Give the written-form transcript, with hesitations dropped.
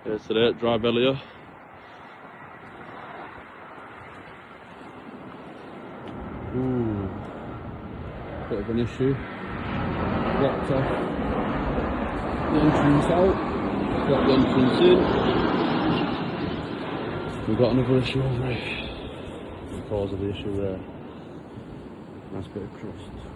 There's that dry bellier. Ooh, bit of an issue. Blocked off the entrance out, got the entrance in. We've got another issue over here. The cause of the issue there. Nice bit of crust.